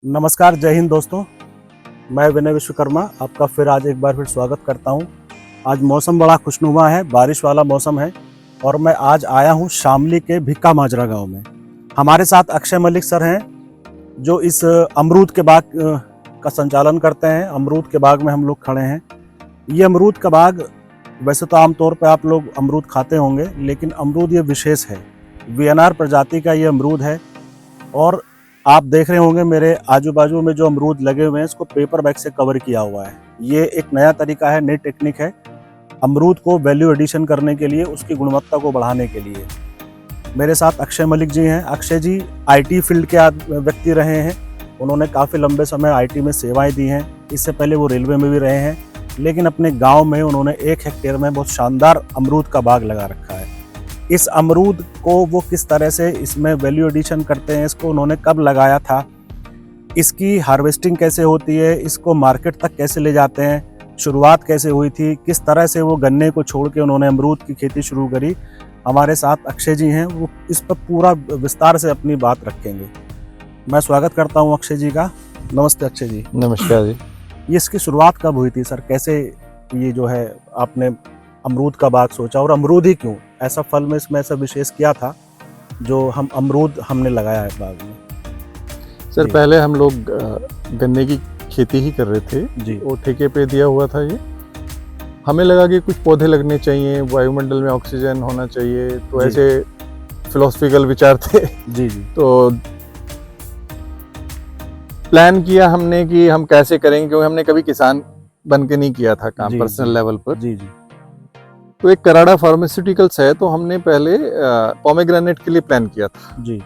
नमस्कार, जय हिंद दोस्तों। मैं विनय विश्वकर्मा आपका फिर आज एक बार स्वागत करता हूं। आज मौसम बड़ा खुशनुमा है, बारिश वाला मौसम है और मैं आज आया हूं शामली के भिक्का माजरा गांव में। हमारे साथ अक्षय मलिक सर हैं जो इस अमरूद के बाग का संचालन करते हैं। अमरूद के बाग में हम लोग खड़े हैं। ये अमरूद का बाग, वैसे तो आमतौर पर आप लोग अमरूद खाते होंगे, लेकिन अमरूद ये विशेष है। वीएनआर प्रजाति का ये अमरूद है और आप देख रहे होंगे मेरे आजू बाजू में जो अमरूद लगे हुए हैं इसको पेपर बैग से कवर किया हुआ है। ये एक नया तरीका है, नई टेक्निक है अमरूद को वैल्यू एडिशन करने के लिए, उसकी गुणवत्ता को बढ़ाने के लिए। मेरे साथ अक्षय मलिक जी हैं। अक्षय जी आईटी फील्ड के व्यक्ति रहे हैं। उन्होंने काफ़ी लंबे समय आईटी में सेवाएं दी हैं। इससे पहले वो रेलवे में भी रहे हैं, लेकिन अपने गाँव में उन्होंने 1 हेक्टेयर में बहुत शानदार अमरूद का बाग लगा रखा है। इस अमरूद को वो किस तरह से इसमें वैल्यू एडिशन करते हैं, इसको उन्होंने कब लगाया था, इसकी हार्वेस्टिंग कैसे होती है, इसको मार्केट तक कैसे ले जाते हैं, शुरुआत कैसे हुई थी, किस तरह से वो गन्ने को छोड़ के उन्होंने अमरूद की खेती शुरू करी, हमारे साथ अक्षय जी हैं। वो इस पर पूरा विस्तार से अपनी बात रखेंगे। मैं स्वागत करता हूँ अक्षय जी का। नमस्ते अक्षय जी। नमस्कार जी। ये इसकी शुरुआत कब हुई थी सर? कैसे ये जो है आपने अमरूद का बाग सोचा, और अमरूद ही क्यों? ऐसा फल में इसमें ऐसा विशेष क्या था जो अमरूद हमने लगाया है बाग में? सर पहले हम लोग गन्ने की खेती ही कर रहे थे जी। वो ठेके पे दिया हुआ था। ये हमें लगा कि कुछ पौधे लगने चाहिए, वायुमंडल में ऑक्सीजन होना चाहिए, तो ऐसे फिलोसफिकल विचार थे। जी जी। तो प्लान किया हमने कि हम कैसे करेंगे, क्योंकि हमने कभी किसान बन के नहीं किया था काम पर्सनल लेवल पर। जी जी। तो एक कराड़ा फार्मास्यूटिकल्स है, तो हमने पहले पोमेग्रेनेट के लिए प्लान किया था जी।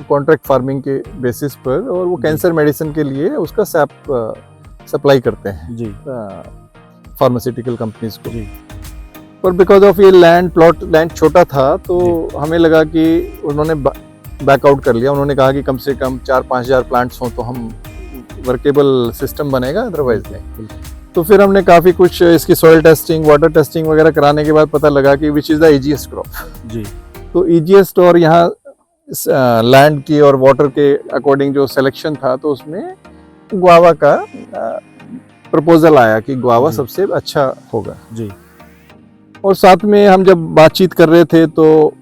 कॉन्ट्रैक्ट फार्मिंग के बेसिस पर, और वो कैंसर मेडिसिन के लिए उसका सैप सप्लाई करते हैं जी फार्मास्यूटिकल कंपनीज को। जी। पर बिकॉज ऑफ ये लैंड छोटा था, तो हमें लगा कि उन्होंने बैकआउट कर लिया। उन्होंने कहा कि कम से कम 4-5 हज़ार प्लांट्स हों तो हम वर्केबल सिस्टम बनेगा, अदरवाइज नहीं। तो फिर हमने काफ़ी कुछ इसकी सॉइल टेस्टिंग, वाटर टेस्टिंग वगैरह कराने के बाद पता लगा कि which is the easiest crop. जी। तो ईजीएस्ट, और यहाँ लैंड की और वाटर के अकॉर्डिंग जो सिलेक्शन था, तो उसमें गुआवा का प्रपोजल आया कि गुआवा सबसे अच्छा होगा। जी। और साथ में हम जब बातचीत कर रहे थे तो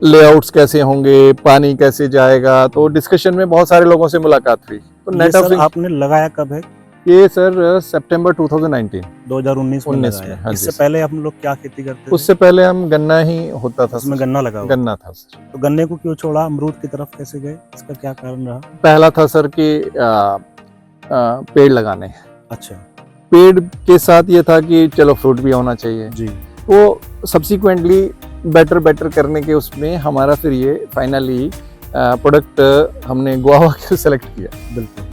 लेआउट्स कैसे होंगे, पानी कैसे जाएगा, तो डिस्कशन में बहुत सारे लोगों से मुलाकात हुई। तो नेट ऑफ आपने लगाया कब है? ये सर सितंबर 2019 में लगाया। हाँ। इससे पहले हम लोग क्या खेती करते थे? उससे पहले हम गन्ना ही होता था। उसमें गन्ना लगा हुआ? गन्ना था सर। तो गन्ने को क्यों छोड़ा, अमरूद की तरफ कैसे गए? इसका क्या कारण रहा? पहला था सर कि पेड़ लगाने। अच्छा। पेड़ के साथ ये था कि चलो फ्रूट भी होना चाहिए जी। वो सब्सिक्वेंटली बेटर करने के उसमें हमारा फिर ये फाइनली प्रोडक्ट हमने गुआवा को सेलेक्ट किया। बिल्कुल।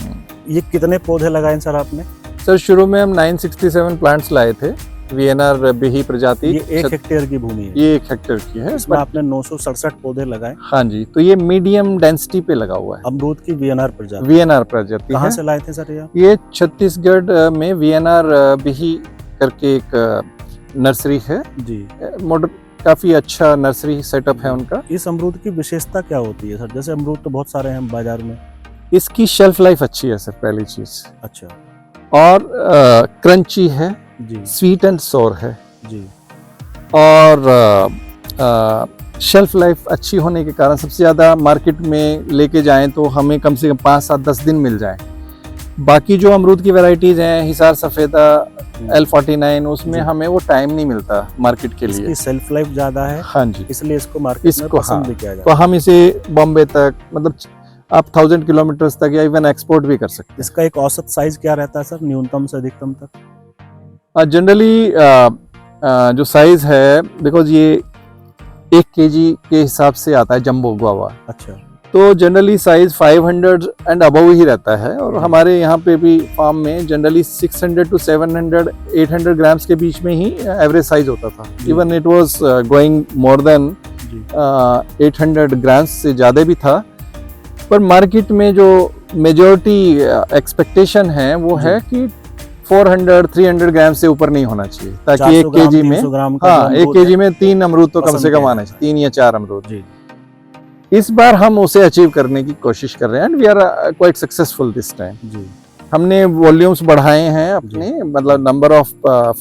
ये कितने पौधे लगाए सर आपने? सर शुरू में हम 967 प्लांट्स लाए थे, वीएनआर बेही प्रजाति। ये 1 हेक्टेयर की भूमि है? ये 1 हेक्टेयर की है। इसमें आपने 967 पौधे लगाए? हाँ जी। तो ये मीडियम डेंसिटी पे लगा हुआ है। अमरूद की वीएनआर प्रजाति? वीएनआर प्रजाति। कहाँ से लाए थे सर ये छत्तीसगढ़ में वीएनआर बेही करके एक नर्सरी है जी। काफी अच्छा नर्सरी सेटअप है उनका। इस अमरूद की विशेषता क्या होती है सर? जैसे अमरूद तो बहुत सारे हैं बाजार में। इसकी शेल्फ लाइफ अच्छी है सर, पहली चीज। अच्छा। और क्रंची है जी। स्वीट एंड सोर है जी। और शेल्फ लाइफ अच्छी होने के कारण सबसे ज्यादा मार्केट में लेके जाएं तो हमें कम से कम 5-7-10 दिन मिल जाए। बाकी जो अमरूद की वैरायटीज हैं, हिसार सफेदा, L49, उसमें हमें वो टाइम नहीं मिलता मार्केट के लिए। इसकी सेल्फ लाइफ ज्यादा है। हाँ जी। इसलिए इसको मार्केट में पसंद भी किया जाता है। तो हम इसे बॉम्बे तक, मतलब आप 1000 किलोमीटर तक या इवन एक्सपोर्ट भी कर सकते हैं। इसका एक औसत साइज क्या रहता है सर, न्यूनतम से अधिकतम तक? जनरली जो साइज है, बिकॉज ये 1 केजी के हिसाब से आता है जंबो गुआवा। अच्छा। तो जनरली साइज 500 एंड अबव ही रहता है। और हमारे यहाँ पे भी फार्म में जनरली 600 to 700, 800 ग्राम्स के बीच में ही एवरेज साइज होता था। Even it was going more than 800 grams से ज़्यादा भी था। पर मार्केट में जो मेजॉरिटी एक्सपेक्टेशन है वो है कि 400-300 ग्राम से ऊपर नहीं होना चाहिए, ताकि 1 केजी में 1 केजी में 3 अमरूद तो कम से कम आना चाहिए, 3 या 4 अमरूद। इस बार हम उसे अचीव करने की कोशिश कर रहे हैं and we are quite successful this time. जी हमने वॉल्यूम्स बढ़ाए हैं अपने, मतलब number of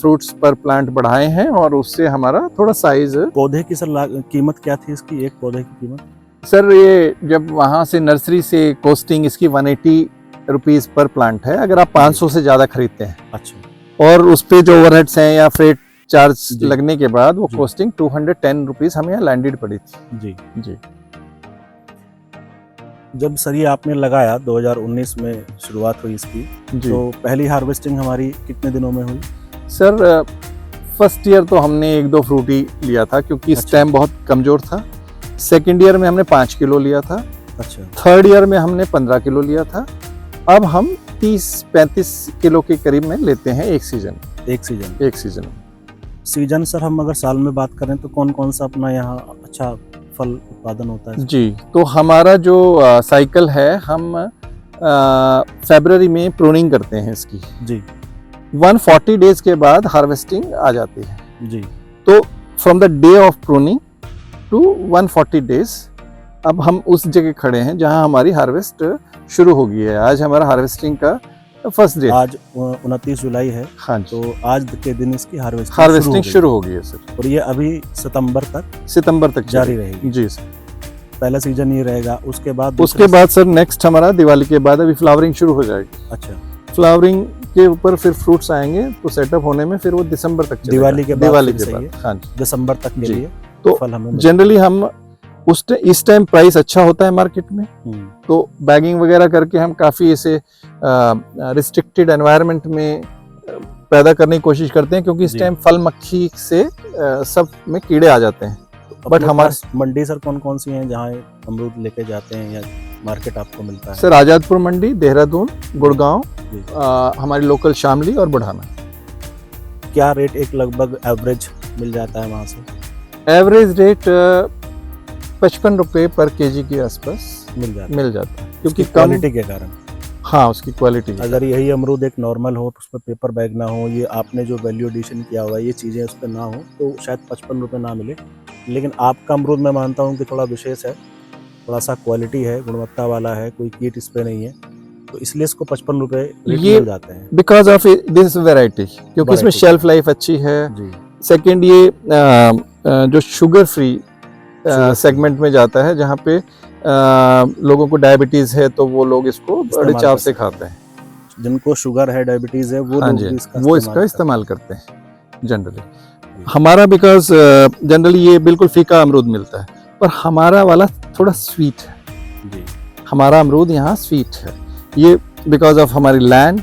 fruits per plant बढ़ाए हैं और उससे हमारा थोड़ा साइज। पौधे की सर कीमत क्या थी इसकी, एक पौधे की कीमत? सर ये जब वहाँ से नर्सरी से कॉस्टिंग इसकी 180 रुपीज पर प्लांट है, अगर आप 500 से ज़्यादा खरीदते हैं अच्छा, और उस पे जो ओवरहेड्स हैं या फ्रेट चार्ज जी। लगने के बाद वो जी। कॉस्टिंग 210 रुपीज हमें यहाँ लैंडेड पड़ी थी। जी। जी जब सर ये आपने लगाया 2019 में शुरुआत हुई इसकी, जी तो पहली हार्वेस्टिंग हमारी कितने दिनों में हुई? सर फर्स्ट ईयर तो हमने 1-2 फ्रूट ही लिया था क्योंकि अच्छा। स्टेम बहुत कमजोर था। सेकेंड ईयर में हमने 5 किलो लिया था। अच्छा, थर्ड ईयर में हमने 15 किलो लिया था। अब हम 30-35 किलो के करीब में लेते हैं एक सीजन। एक सीजन। सीजन सर हम अगर साल में बात करें तो कौन कौन सा अपना यहाँ अच्छा फल उत्पादन होता है? जी, तो हमारा जो साइकिल है, हम फरवरी में प्रूनिंग करते हैं इसकी। जी 140 डेज के बाद हार्वेस्टिंग आ जाती है। जी। तो from the day of pruning to 140 days अब हम उस जगह खड़े हैं जहां हमारी हार्वेस्ट शुरू हो गई है। आज हमारा हार्वेस्टिंग का फर्स्ट डे। आज 29 जुलाई है, हाँ जी, तो आज के दिन इसकी हार्वेस्टिंग शुरू हो गई है सर। और ये अभी सितंबर तक जारी रहेगी। जी सर। पहला सीजन ये रहेगा, उसके बाद सर नेक्स्ट हमारा दिवाली के बाद अभी फ्लावरिंग शुरू हो जाएगी। अच्छा, फ्लावरिंग के ऊपर फिर फ्रूट्स आएंगे तो सेटअप होने में फिर वो दिसंबर तक चलेगा। दिवाली के बाद हाँ जी, दिसंबर तक के जी। लिए तो फल हमें जनरली हम इस टाइम प्राइस अच्छा होता है मार्केट में, तो बैगिंग वगैरह करके हम काफ़ी इसे रिस्ट्रिक्टेड एनवायरनमेंट में पैदा करने की कोशिश करते हैं क्योंकि इस जी। टाइम फल मक्खी से सब में कीड़े आ जाते हैं। बट हमारे मंडी सर कौन कौन सी हैं जहाँ अमरूद लेके जाते हैं या मार्केट आपको मिलता है? सर आजादपुर मंडी, देहरादून, गुड़गांव, जी। हमारी लोकल शामली और बुढ़ाना। क्या रेट एक लगभग एवरेज मिल जाता है वहाँ से? एवरेज रेट 55 रुपये पर केजी के आसपास मिल जाता है क्योंकि क्वालिटी के कारण। हाँ, उसकी क्वालिटी। अगर यही अमरूद एक नॉर्मल हो तो उसमें पेपर बैग ना हो, ये आपने जो वैल्यू एडिशन किया हुआ है ये चीज़ें उस पर ना हो, तो शायद 55 रुपये ना मिले। लेकिन आपका अमरूद मैं मानता हूँ कि थोड़ा विशेष है, थोड़ा सा क्वालिटी है, गुणवत्ता वाला है, कोई कीट इस पर नहीं है, तो इसलिए इसको 55 रुपये मिल जाते हैं बिकॉज ऑफ दिस वेराइटी, क्योंकि इसमें शेल्फ लाइफ अच्छी है। जी। सेकेंड ये जो शुगर फ्री सेगमेंट में जाता है, जहाँ पे लोगों को डायबिटीज है तो वो लोग इसको बड़े चाव से खाते हैं। जिनको शुगर है, डायबिटीज है, वो हाँ लोग जी, भी वो इसका इस्तेमाल करते हैं जनरली। हमारा बिकॉज जनरली ये बिल्कुल फीका अमरूद मिलता है, पर हमारा वाला थोड़ा स्वीट है। जी। हमारा अमरूद यहाँ स्वीट है, ये बिकॉज ऑफ हमारी लैंड,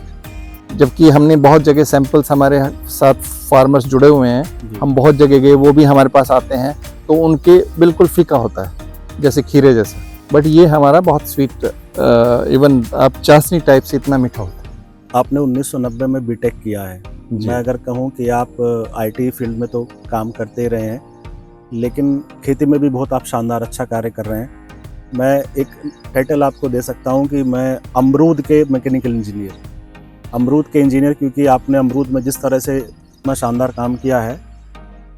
जबकि हमने बहुत जगह सैंपल्स, हमारे साथ फार्मर्स जुड़े हुए हैं, हम बहुत जगह गए, वो भी हमारे पास आते हैं, तो उनके बिल्कुल फीका होता है जैसे खीरे जैसा, बट ये हमारा बहुत स्वीट, इवन आप चाशनी टाइप से इतना मीठा होता है। आपने 1990 में बीटेक किया है। मैं अगर कहूँ कि आप आईटी फील्ड में तो काम करते ही रहे हैं, लेकिन खेती में भी बहुत आप शानदार अच्छा कार्य कर रहे हैं। मैं एक टाइटल आपको दे सकता हूँ कि मैं अमरूद के मैकेनिकल इंजीनियर, अमरूद के इंजीनियर, क्योंकि आपने अमरूद में जिस तरह से इतना शानदार काम किया है,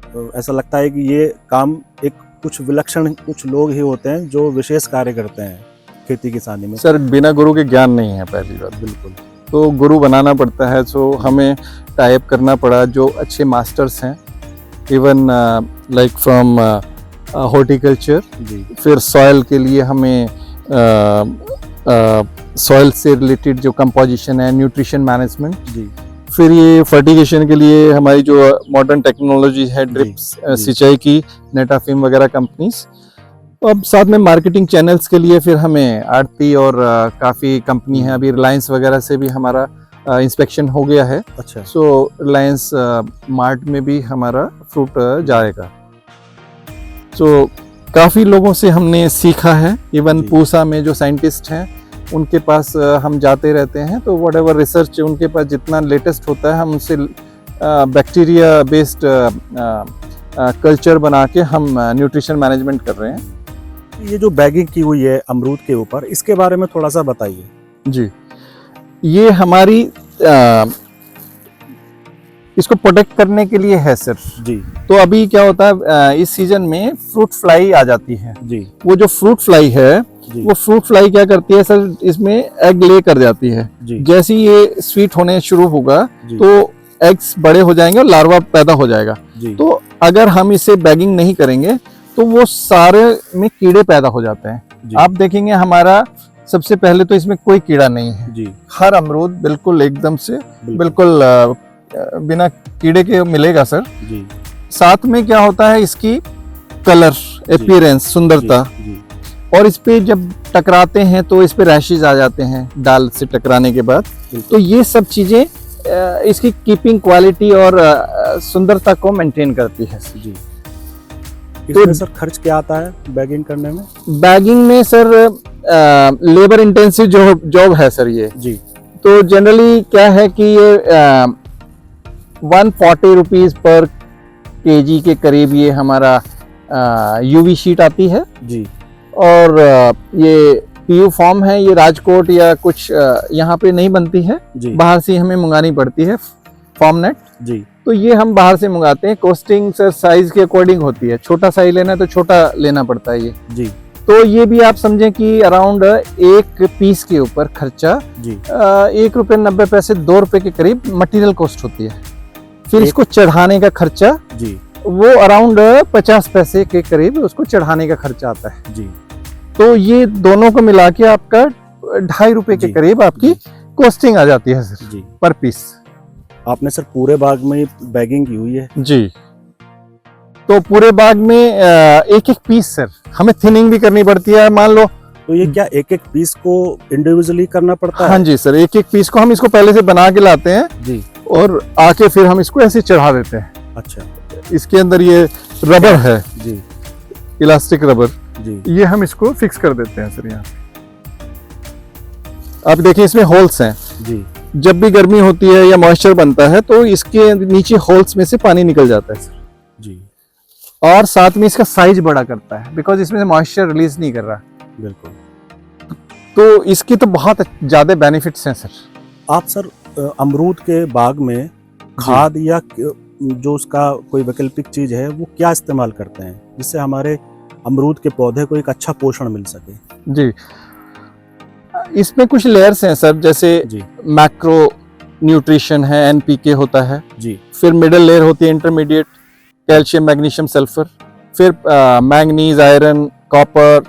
तो ऐसा लगता है कि ये काम एक कुछ विलक्षण कुछ लोग ही होते हैं जो विशेष कार्य करते हैं खेती किसानी में। सर बिना गुरु के ज्ञान नहीं है, पहली बात। बिल्कुल। तो गुरु बनाना पड़ता है, सो हमें टाइप करना पड़ा जो अच्छे मास्टर्स हैं, इवन लाइक फ्रॉम हॉर्टिकल्चर। फिर सॉइल के लिए हमें सॉइल से रिलेटेड जो कंपोजिशन है, न्यूट्रिशन मैनेजमेंट। जी। फिर ये फर्टिगेशन के लिए हमारी जो मॉडर्न टेक्नोलॉजी है, ड्रिप्स, सिंचाई की, नेटाफिम वगैरह कंपनीज। अब साथ में मार्केटिंग चैनल्स के लिए फिर हमें आरती और काफ़ी कंपनी है, अभी रिलायंस वगैरह से भी हमारा इंस्पेक्शन हो गया है। अच्छा। सो रिलायंस मार्ट में भी हमारा फ्रूट जाएगा। सो काफ़ी लोगों से हमने सीखा है, इवन पूसा में जो साइंटिस्ट हैं उनके पास हम जाते रहते हैं, तो वट एवर रिसर्च उनके पास जितना लेटेस्ट होता है, हम उनसे बैक्टीरिया बेस्ड कल्चर बना के हम न्यूट्रिशन मैनेजमेंट कर रहे हैं। ये जो बैगिंग की हुई है अमरूद के ऊपर, इसके बारे में थोड़ा सा बताइए। जी, ये हमारी इसको प्रोटेक्ट करने के लिए है सर। जी तो अभी क्या होता है इस सीजन में फ्रूट फ्लाई आ जाती है। जी वो जो फ्रूट फ्लाई है जी वो फ्रूट फ्लाई क्या करती है सर, इसमें एग ले कर जाती है। जी जैसे ही ये स्वीट होने शुरू होगा जी तो एग्स बड़े हो जाएंगे और लार्वा पैदा हो जाएगा। जी तो अगर हम इसे बैगिंग नहीं करेंगे तो वो सारे में कीड़े पैदा हो जाते हैं। जी आप देखेंगे हमारा सबसे पहले तो इसमें कोई कीड़ा नहीं है, जी हर अमरूद बिल्कुल एकदम से बिल्कुल बिना कीड़े के मिलेगा सर। जी साथ में क्या होता है इसकी कलर अपीयरेंस, सुंदरता, जी और इस पे जब टकराते हैं तो इस पे रैशेज आ जाते हैं डाल से टकराने के बाद। तो ये सब चीजें इसकी कीपिंग क्वालिटी और सुंदरता को मेंटेन करती है। जी इसमें सर खर्च क्या आता है बैगिंग करने में? बैगिंग में सर लेबर इंटेंसिव जॉब है सर ये। जी तो जनरली क्या है कि ये 140 रुपीज पर केजी के करीब ये हमारा यूवी शीट आती है। जी और ये पीयू फॉर्म है, ये राजकोट या कुछ यहाँ पे नहीं बनती है, जी बाहर से हमें मंगानी पड़ती है फॉर्म नेट। जी तो ये हम बाहर से मंगाते हैं। कॉस्टिंग सर साइज के अकॉर्डिंग होती है, छोटा साइज लेना है तो छोटा लेना पड़ता है ये। जी तो ये भी आप समझें कि अराउंड एक पीस के ऊपर खर्चा जी 1.90 रुपए 2 रुपए के करीब मटेरियल कॉस्ट होती है। फिर इसको चढ़ाने का खर्चा जी वो अराउंड 50 पैसे के करीब उसको चढ़ाने का खर्चा आता है। जी तो ये दोनों को मिला के आपका 2.5 रुपए के जी, करीब आपकी कॉस्टिंग आ जाती है सर जी पर पीस। आपने सर पूरे बाग में बैगिंग की हुई है? जी तो पूरे बाग में एक एक पीस सर हमें थिनिंग भी करनी पड़ती है। मान लो तो ये क्या एक एक पीस को इंडिविजुअली करना पड़ता है? हाँ जी सर, एक एक पीस को हम इसको पहले से बना के लाते हैं जी और आके फिर हम इसको ऐसे चढ़ा देते हैं। अच्छा इसके अंदर ये रबर है, जी इलास्टिक रबर, जी ये हम इसको फिक्स कर देते हैं सर। यहाँ आप देखिए इसमें होल्स हैं। जी जब भी गर्मी होती है या मॉइस्चर बनता है तो इसके नीचे होल्स में से पानी निकल जाता है सर। जी और साथ में इसका साइज बड़ा करता है बिकॉज इसमें से मॉइस्चर रिलीज नहीं कर रहा। बिल्कुल। तो इसकी तो बहुत ज्यादा बेनिफिट्स हैं सर। आप सर अमरूद के बाग में खाद या जो उसका कोई वैकल्पिक चीज है वो क्या इस्तेमाल करते हैं जिससे हमारे अमरूद के पौधे को एक अच्छा पोषण मिल सके? जी इसमें कुछ लेयर्स हैं सर, जैसे जी मैक्रो न्यूट्रिशन है, एनपीके होता है, जी फिर मिडिल लेयर होती है इंटरमीडिएट, कैल्शियम मैग्नीशियम सल्फर, फिर मैंगनीज आयरन कॉपर,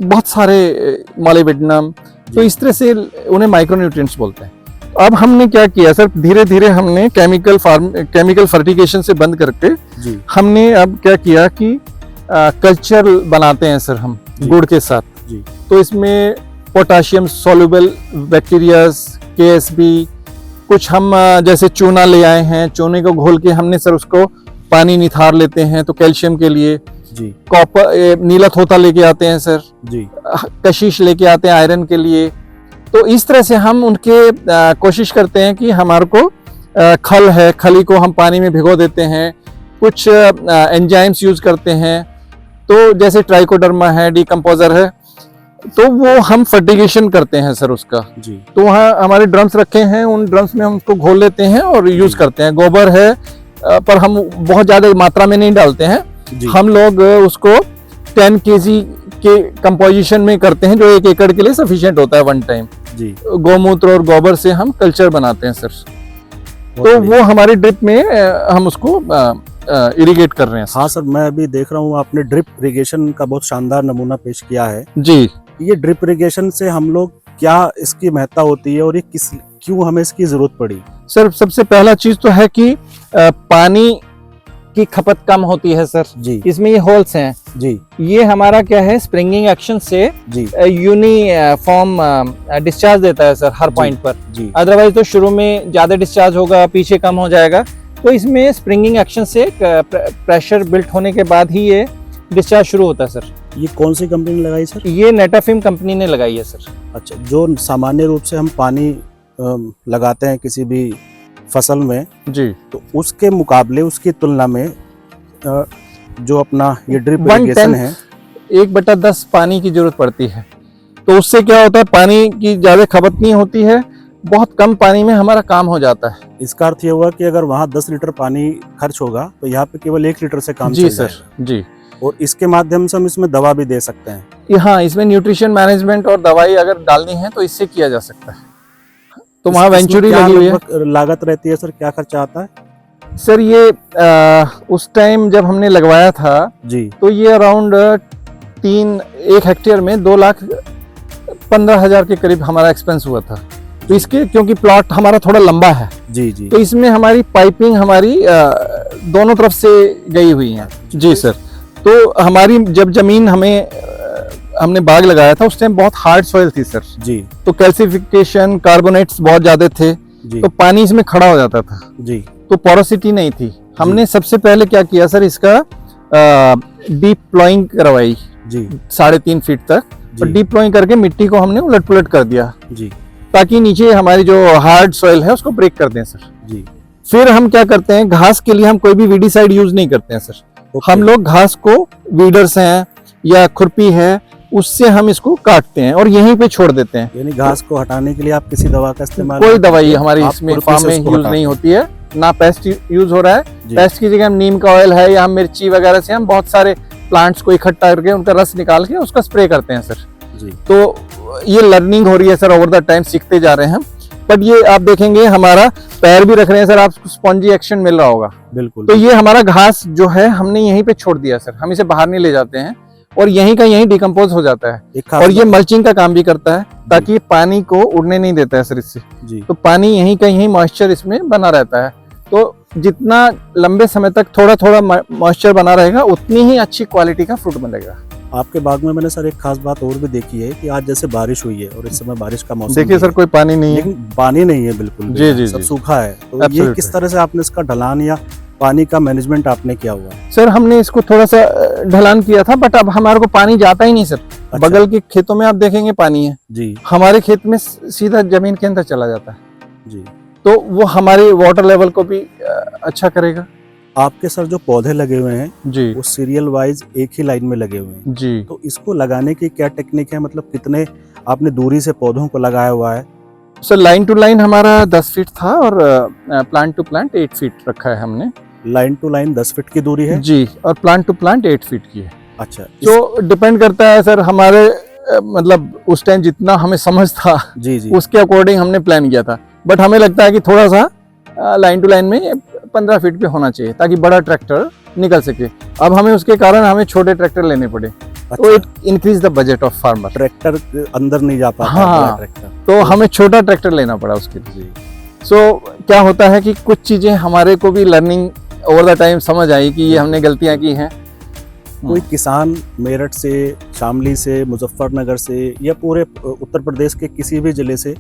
बहुत सारे मॉलिब्डेनम। तो इस तरह से उन्हें माइक्रो न्यूट्रिएंट्स बोलते हैं। अब हमने क्या किया सर, धीरे धीरे हमने केमिकल फर्टिगेशन से बंद करके जी हमने अब क्या किया कि कल्चर बनाते हैं सर हम जी। गुड़ के साथ। जी तो इसमें पोटाशियम सोल्यूबल बैक्टीरियाज, केएसबी, कुछ हम जैसे चूना ले आए हैं, चूने को घोल के हमने सर उसको पानी निथार लेते हैं तो कैल्शियम के लिए। जी कॉपर नीला थोथा लेके आते हैं सर, जी कशिश लेके आते हैं आयरन के लिए। तो इस तरह से हम उनके कोशिश करते हैं कि हमारे को खल है, खली को हम पानी में भिगो देते हैं, कुछ एंजाइम्स यूज करते हैं। तो जैसे ट्राइकोडर्मा है, डिकम्पोजर है, तो वो हम फर्टिगेशन करते हैं सर उसका। जी तो वहाँ हमारे ड्रम्स रखे हैं, उन ड्रम्स में हम उसको घोल लेते हैं और यूज करते हैं। गोबर है पर हम बहुत ज्यादा मात्रा में नहीं डालते हैं। जी हम लोग उसको 10 kg के कंपोजिशन में करते हैं जो 1 एकड़ के लिए सफिशिएंट होता है वन टाइम। जी गौमूत्र और गोबर से हम कल्चर बनाते हैं सर। बहुत तो बढ़िया। वो हमारी ड्रिप में हम उसको इरिगेट कर रहे हैं। हाँ सर, मैं अभी देख रहा हूँ आपने ड्रिप इरिगेशन का बहुत शानदार नमूना पेश किया है। जी ये ड्रिप इरिगेशन से हम लोग क्या इसकी महत्ता होती है और ये क्यों हमें इसकी जरूरत पड़ी? सर, सबसे पहला चीज तो है कि पानी की खपत कम होती है सर। जी इसमें ये होल्स हैं, जी ये हमारा क्या है स्प्रिंगिंग एक्शन से जी यूनिफॉर्म डिस्चार्ज देता है सर हर पॉइंट पर। जी अदरवाइज तो शुरू में ज्यादा डिस्चार्ज होगा, पीछे कम हो जाएगा। तो इसमें स्प्रिंगिंग एक्शन से प्रेशर बिल्ट होने के बाद ही ये डिस्चार्ज शुरू होता है सर। ये कौन सी कंपनी ने लगाई सर? ये नेटाफिम कंपनी ने लगाई है सर। अच्छा, जो सामान्य रूप से हम पानी लगाते हैं किसी भी फसल में, जी तो उसके मुकाबले उसकी तुलना में जो अपना ये ड्रिप 1/10 इरिगेशन है 1/10 पानी की जरूरत पड़ती है। तो उससे क्या होता है, पानी की ज्यादा खपत नहीं होती है बहुत कम पानी में हमारा काम हो जाता है। इसका अर्थ ये हुआ कि अगर वहाँ 10 लीटर पानी खर्च होगा तो यहाँ पे केवल 1 लीटर से काम जी चल सर, जाएगा। जी। और इसके माध्यम से हम इसमें दवा भी दे सकते हैं। हाँ, इसमें न्यूट्रिशन मैनेजमेंट और दवाई अगर डालनी है तो इससे किया जा सकता है। तो वहाँ इसमें वेंचुरी क्या लगी हुई है। लगभग लागत रहती है सर, क्या खर्चा आता है? सर ये उस टाइम जब हमने लगवाया था जी तो ये अराउंड 1 हेक्टेयर में 2,15,000 के करीब हमारा एक्सपेंस हुआ था। तो इसके क्योंकि प्लॉट हमारा थोड़ा लंबा है जी जी। तो इसमें हमारी पाइपिंग हमारी दोनों तरफ से गई हुई है। जी सर। तो हमारी जब जमीन हमने बाग लगाया था उस टाइम बहुत हार्ड सॉइल थी सर जी तो कैल्सिफिकेशन कार्बोनेट्स बहुत ज्यादा थे जी तो पानी इसमें खड़ा हो जाता था जी तो पोरोसिटी नहीं थी। हमने सबसे पहले क्या किया सर, इसका डीप प्लॉइंग करवाई जी 3.5 फीट तक और जी डीप प्लॉइंग करके मिट्टी को हमने उलट पुलट कर दिया जी ताकि नीचे हमारी जो हार्ड सॉइल है उसको ब्रेक कर दें सर। जी। फिर हम क्या करते हैं, घास के लिए हम कोई भी वीडीसाइड यूज नहीं करते हैं सर। ओके। हम लोग घास को वीडर्स हैं या खुरपी है उससे हम इसको काटते हैं और यहीं पे छोड़ देते हैं। यानी घास को हटाने के लिए आप किसी दवा का इस्तेमाल कोई नहीं दवाई करते? हमारी आप इसमें खुरपी फार्म से में उसको यूज हटाते नहीं हैं। होती है, ना पेस्ट यूज हो रहा है। जी। पेस्ट की जगह हम नीम का ऑयल है या हम मिर्ची वगैरह से हम बहुत सारे प्लांट्स को इकट्ठा करके उनका रस निकाल के उसका स्प्रे करते हैं सर। जी तो ये लर्निंग हो रही है सर, ओवर द टाइम सीखते जा रहे हैं हम। बट ये आप देखेंगे हमारा पैर भी रख रहे हैं सर, आपको स्पॉन्जी एक्शन मिल रहा होगा। बिल्कुल। तो ये हमारा घास जो है हमने यहीं पे छोड़ दिया सर, हम इसे बाहर नहीं ले जाते हैं और यहीं का यहीं डिकम्पोज हो जाता है। एक खास और ये बात- मल्चिंग का काम भी करता है ताकि पानी को उड़ने नहीं देता है सर इससे। जी तो पानी यहीं का यहीं मॉइस्चर इसमें बना रहता है। तो जितना लंबे समय तक थोड़ा थोड़ा मॉइस्चर बना रहेगा उतनी ही अच्छी क्वालिटी का फ्रूट बनेगा। आपके बाग में मैंने सर एक खास बात और भी देखी है कि आज जैसे बारिश हुई है और इस समय बारिश का मौसम देखिए भी सर है, कोई पानी नहीं है। लेकिन पानी नहीं है बिल्कुल भी, जी, जी, सब जी। सूखा है। तो ये Absolutely. किस तरह से आपने इसका ढलान या पानी का मैनेजमेंट आपने किया हुआ है? सर हमने इसको थोड़ा सा ढलान किया था बट अब हमारे को पानी जाता ही नहीं सर। अच्छा। बगल के खेतों में आप देखेंगे पानी है, जी हमारे खेत में सीधा जमीन के अंदर चला जाता है। जी। तो वो हमारे वाटर लेवल को भी अच्छा करेगा। आपके सर जो पौधे लगे हुए हैं जी वो सीरियल वाइज एक ही लाइन में लगे हुए हैं, जी। तो इसको लगाने की क्या टेक्निक है? मतलब कितने आपने दूरी से पौधों को लगाया हुआ है? सर लाइन टू लाइन हमारा 10 फीट था और प्लांट टू प्लांट 8 फीट रखा है हमने। लाइन टू लाइन 10 फीट की दूरी है जी, और प्लांट टू प्लांट 8 फीट की है। अच्छा। तो डिपेंड करता है सर हमारे मतलब उस टाइम जितना हमें समझ था जी जी उसके अकॉर्डिंग हमने प्लान किया था। बट हमें लगता है कि थोड़ा सा लाइन टू लाइन में 15 फीट पे होना चाहिए ताकि बड़ा ट्रैक्टर निकल सके। अब हमें उसके कारण हमें छोटे ट्रैक्टर लेने पड़े। तो it increase the budget of farmer. Tractor अंदर नहीं जा पाता हाँ। बड़ा ट्रैक्टर। तो हमें छोटा ट्रैक्टर लेना पड़ा उसके लिए। जी सो क्या होता है कि कुछ चीजें हमारे को भी लर्निंग ओवर द टाइम समझ आई कि ये हमने गलतियां की हैं। कोई किसान मेरठ से, शामली से, मुजफ्फरनगर से या पूरे उत्तर प्रदेश के किसी भी जिले से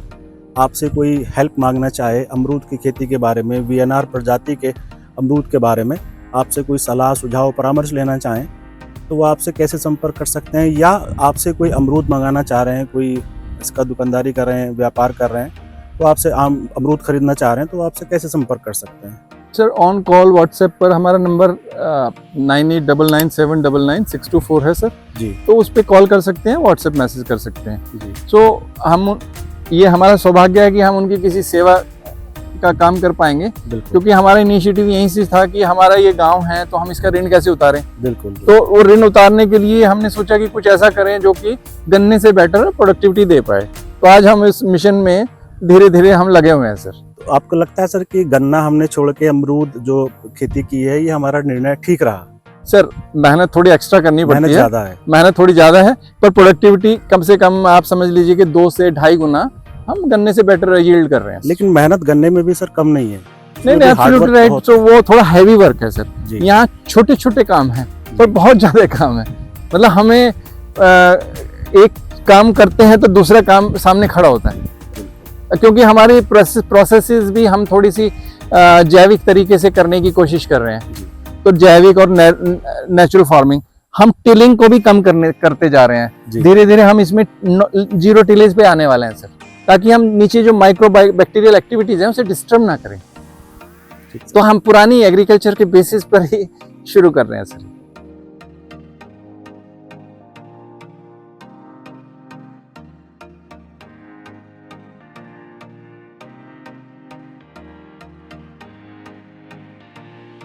आपसे कोई हेल्प मांगना चाहे अमरूद की खेती के बारे में, वीएनआर प्रजाति के अमरूद के बारे में, आपसे कोई सलाह सुझाव परामर्श लेना चाहें तो वो आपसे कैसे संपर्क कर सकते हैं? या आपसे कोई अमरूद मंगाना चाह रहे हैं, कोई इसका दुकानदारी कर रहे हैं, व्यापार कर रहे हैं, तो आपसे आम अमरूद खरीदना चाह रहे हैं तो आपसे कैसे संपर्क कर सकते हैं? सर ऑन कॉल व्हाट्सएप पर हमारा नंबर 9899799624 है सर। जी तो उस पर कॉल कर सकते हैं, व्हाट्सएप मैसेज कर सकते हैं। जी सो हम ये हमारा सौभाग्य है कि हम उनकी किसी सेवा का काम कर पाएंगे बिल्कुल क्योंकि हमारा इनिशिएटिव यहीं से था कि हमारा ये गांव है तो हम इसका ऋण कैसे उतारें। बिल्कुल। तो वो ऋण उतारने के लिए हमने सोचा कि कुछ ऐसा करें जो कि गन्ने से बेटर प्रोडक्टिविटी दे पाए। तो आज हम इस मिशन में धीरे धीरे हम लगे हुए हैं सर। तो आपको लगता है सर कि गन्ना हमने छोड़ के अमरूद जो खेती की है ये हमारा निर्णय ठीक रहा? सर मेहनत थोड़ी एक्स्ट्रा करनी मेहनत पड़ती है, ज्यादा है। मेहनत थोड़ी ज्यादा है पर प्रोडक्टिविटी कम से कम आप समझ लीजिए कि 2 से 2.5 गुना हम गन्ने से बेटर यील्ड कर रहे हैं। लेकिन मेहनत गन्ने में भी सर कम नहीं है। नहीं नहीं एब्सोल्युटली राइट। तो वो थोड़ा हैवी वर्क है सर। जी यहाँ छोटे छोटे काम है पर बहुत ज्यादा काम है। मतलब हमें एक काम करते हैं तो दूसरा काम सामने खड़ा होता है क्योंकि हमारी प्रोसेसेस भी हम थोड़ी सी जैविक तरीके से करने की कोशिश कर रहे हैं। तो जैविक और नेचुरल फार्मिंग हम टिलिंग को भी कम करते जा रहे हैं। धीरे धीरे हम इसमें 0 टिलेज पे आने वाले हैं सर, ताकि हम नीचे जो माइक्रो बैक्टीरियल एक्टिविटीज हैं उसे डिस्टर्ब ना करें। तो हम पुरानी एग्रीकल्चर के बेसिस पर ही शुरू कर रहे हैं सर।